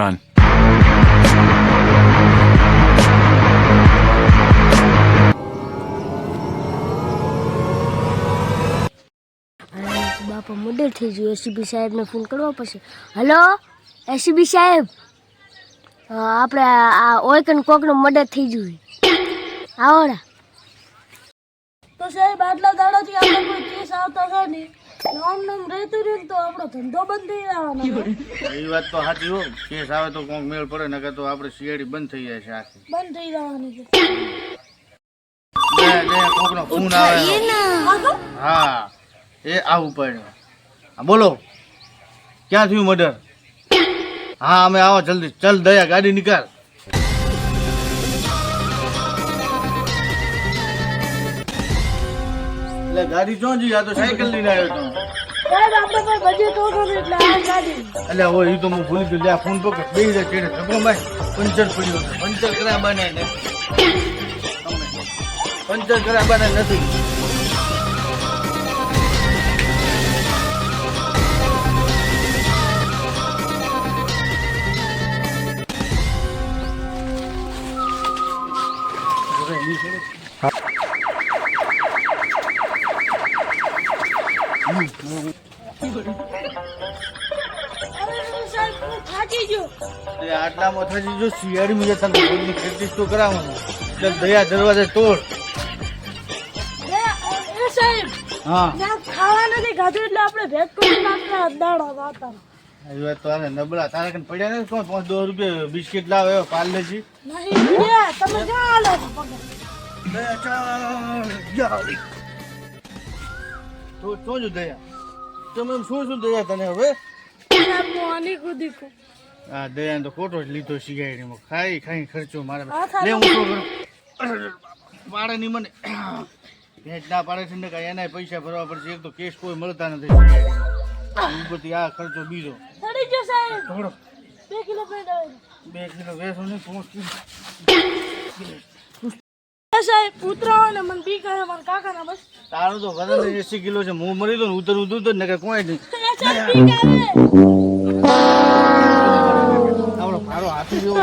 Run. બાપા model થઈ ગયું. એસીબી સાહેબને ફોન કરવો પડશે. હલો એસીબી સાહેબ, આપણે આ ઓયકન કોકનું મર્ડર થઈ ગયું. આવડા તો સાહેબ આટલા દાડાથી આપણે કોઈ કેસ આવતા હતા નહીં. નામ નામ રહેતું રહ્યું તો આપણો ધંધો બંધ થઈ જવાનો. એ વાત તો સાચી હો. કેસ આવે તો કોક મેળ પડે, નકર તો આપણે સીઆઈડી બંધ થઈ જાય છે આખી. બંધ થઈ જવાની છે. કોકનો ફોન આવે. હા એ આવું પડ્યું. હા બોલો, ક્યાં થયું મર્ડર? હા અમે આવો જલ્દી. ચલ દયા ગાડી નીકાળ. એટલે ગાડી ચો જી? આ તો સાયકલ લઈને આવ્યો તો. સાહેબ આપણે કોઈ બજેટ ઓછો છે એટલે આ ગાડી. એટલે હોય એ તો હું ભૂલી ગયો. લે ફોન પકડ. બેસી જાય ચેડે ચકલો ભાઈ. પંચર પડ્યું છે. પંચર કરા બને ને પંચર કરા બને નથી. અરે સાહેબ હું થાકી ગયો. આટલામાં થતી જો શિયાળી મુજબ તને બોલની પ્રેક્ટિસ તો કરાવવાનું. એટલે દયા દરવાજે તોડ. એ સાહેબ હા ના ખાવા નથી ખાધું એટલે આપણે ભેટ કરી નાખતા દાડા હતા. એ વાત તો આને નબળા તારા કન પડ્યા ને કોણ 5-10 રૂપિયા બિસ્કિટ લાવે પાર્લેજી. નહીં ભૈયા, તમે ક્યાં હાલો છો પગે? દયા ચાલ જાડી તો જોજો દયા. તમે શું શું દયા તને હવે? સાહેબ હું આની કૂદી કું. આ દયા તો ખોટો જ લીધો શિયાળીમાં. ખાઈ ખાઈ ખર્ચો મારે. હા, સાહેબ. લે હું શું કરું? પાડે નહીં મને. ભેટ ના પાડે છે ને કાંઈ એના પૈસા ભરવા પડશે. એક તો કેસ કોઈ મળતા નથી શિયાળીમાં. એ બધી આ ખર્ચો બીજો. સડી ગયો સાહેબ. થોડો 2 કિલો પેટ આવે. 2 કિલો વેસો નહીં 5 કિલો. એ સાહેબ ઉતરાવો ને મને બીક આવે મારા કાકાના બસ. તારું તો વજન 80 કિલો છે. હું મરી તો ને ઉતર તો ને કોઈ નહીં. એ સાહેબ બીક આવે. આપણો ભારો હાથી જેવો.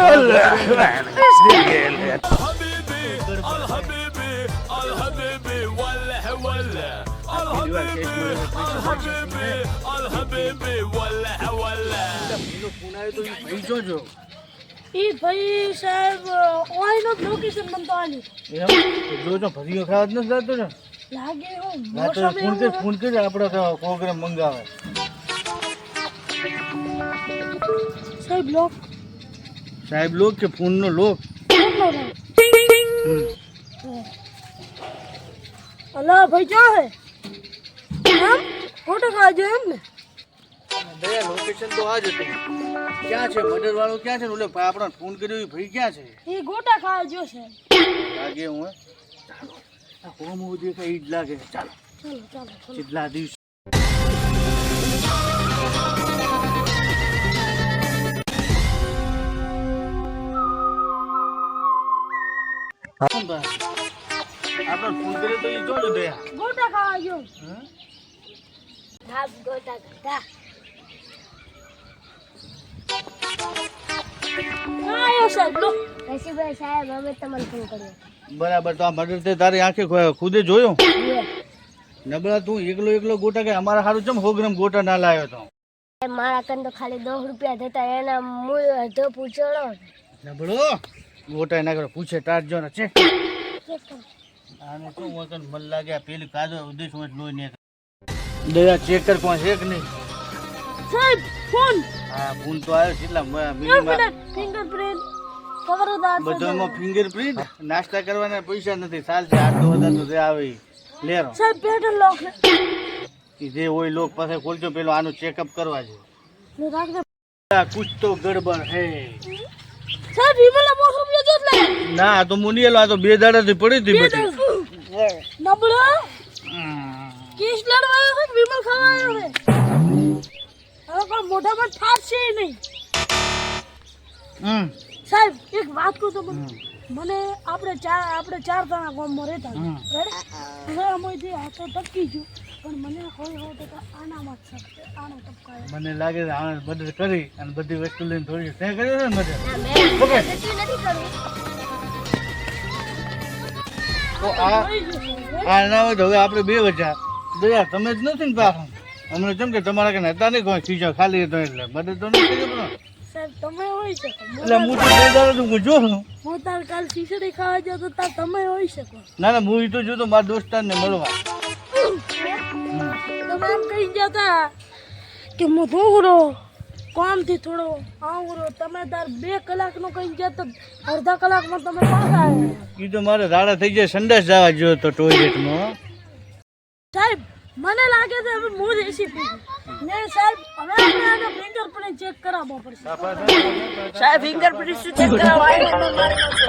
ઈ ભાઈ સાહેબ ઓયનો લોકેશન મને તો આલી ભરીઓ ખાવા જ નથી જતો ને. લાગે હું ના તો ફોન કરી આપણે પ્રોગ્રામ મંગાવે. સાહેબ લોક સાહેબ લોક કે ફોન નો લોક? અલા ભાઈ ક્યાં હે? આમ ફોટો ખાજો એમ ને? દયા લોકેશન તો આ જ હતું. ક્યાં છે મર્ડર વાળો? ક્યાં છે? ઓલે આપણે ફોન કર્યો એ ભાઈ ક્યાં છે? એ ગોટા ખાજો છે. લાગે હું ચાલો આ કોમ હું દેખાય ઈ જ લાગે. ચાલો ચાલો ચાલો ચાલો. કેટલા દિવસ આપણે ફોન કર્યો તો એ જોજો દયા. ગોટા ખાજો. હા ગોટા ગોટા. આયો સાહેબ લો. એસીબી સાહેબ હવે તમને ફોન કર્યો. બરાબર. તો આ મર્ડર તે તારી આંખે ખુદે જોયો? નબળા તું એકલો ગોટા કે અમારા સારું ચમ 100 ગ્રામ ગોટા ના લાવ્યો તો? મારા કન તો ખાલી 10 રૂપિયા થતા એના મૂળ અડધો પૂછડો. નબળો ગોટા ના કરો પૂછે ટાટજો ને છે. આને શું વતન મન લાગે આ પેલી કાદો ઉદ્દેશ હોય લોહી ને. દયા ચેક કર કોણ છે કે નહીં. સાહેબ ફોન હા ફોન તો આવ્યો. કેટલા મિનિમમ ફિંગરપ્રિન્ટ ખબરદાર બધામાં ફિંગરપ્રિન્ટ. નાસ્તા કરવાના પૈસા નથી. ચાલશે આટલો વધારે તો જે આવે ઈ લેરો. સાહેબ પેટર્ન લોક જે હોય લોક પાસે ખોલજો. પેલો આનું ચેકઅપ કરવા છે. લે રાખ દે. કુછ તો ગડબડ હે. સાહેબ વિમલા 5 રૂપિયા જોત લે. ના આ તો મુનિયેલો. આ તો 2 દાડાથી પડી હતી બધી. નબળો કેસ લડવાયો છે વિમલ ખવાયો છે. હવે કોઈ મોઢામાં ઠારશે નહીં. સાહેબ એક વાત કહું તો મને આપણે ચાર જણા ગામમાં રહેતા રેડી હવે અમોથી હાથે ટકી ગયું પણ મને હોય હોય તો આનામાં જ શકશે આનો ટપકાયો મને લાગે છે આને મદદ કરી અને બધી વસ્તુ લઈને થોડી તે કર્યો છે ને મદદ ના, મેં પકડ. કશું નથી કરવું. તો આ ના હોય તો હવે આપણે બે વચ્ચે દયા તમે જ નથી ને પાછા અમને જેમ કે તમારા કે હતા નહીં કોઈ ખીચો ખાલી હતો એટલે મદદ તો નથી કરી પણ સાહેબ તમે હોય શકો એટલે હું તો બે દાડો હું જોઉં છું હું તાર કાલ ખીચડી ખાવા જાઉં તો તાર તમે હોઈ શકો ના ના હું તો જોતો મારા દોસ્તારને મળવા તમે એમ કહી જતા કે હું ધોરો કામથી થોડો આવરો તમે તાર 2 કલાકનો કહી જતો અડધા કલાકમાં તમે પાછા આવ્યા એ તો મારે રાડા થઈ જાય સંડાસ જવા ગયો તો ટોયલેટમાં સાહેબ મને લાગે છે હવે હું રેસીપી ને સાહેબ હવે આપણે આનો ફિંગરપ્રિન્ટ ચેક કરાવવો પડશે સાહેબ ફિંગરપ્રિન્ટ શું ચેક કરાવવા આવ્યો નંબર મારેલો છે